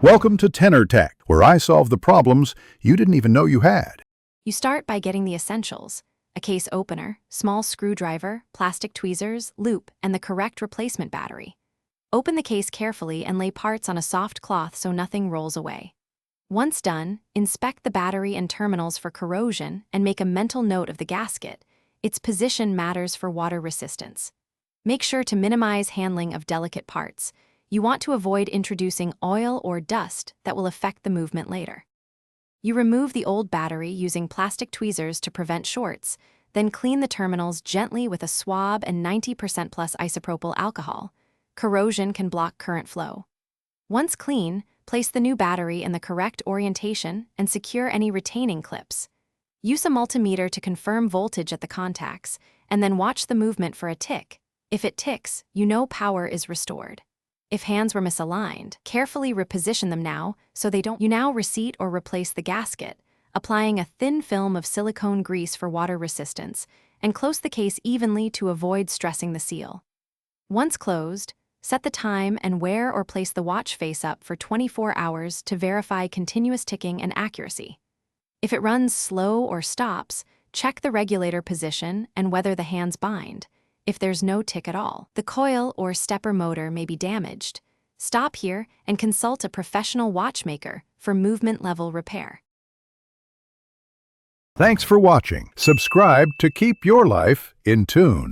Welcome to Tenor Tech, where I solve the problems you didn't even know you had. You start by getting the essentials: a case opener, small screwdriver, plastic tweezers, loop, and the correct replacement battery. Open the case carefully and lay parts on a soft cloth so nothing rolls away. Once done, inspect the battery and terminals for corrosion and make a mental note of the gasket. Its position matters for water resistance. Make sure to minimize handling of delicate parts. You want to avoid introducing oil or dust that will affect the movement later. You remove the old battery using plastic tweezers to prevent shorts, then clean the terminals gently with a swab and 90% plus isopropyl alcohol. Corrosion can block current flow. Once clean, place the new battery in the correct orientation and secure any retaining clips. Use a multimeter to confirm voltage at the contacts, and then watch the movement for a tick. If it ticks, you know power is restored. If hands were misaligned, carefully reposition them now so they don't. You now reseat or replace the gasket, applying a thin film of silicone grease for water resistance, and close the case evenly to avoid stressing the seal. Once closed, set the time and wear or place the watch face up for 24 hours to verify continuous ticking and accuracy. If it runs slow or stops, check the regulator position and whether the hands bind. If there's no tick at all, the coil or stepper motor may be damaged. Stop here and consult a professional watchmaker for movement level repair. Thanks for watching. Subscribe to keep your life in tune.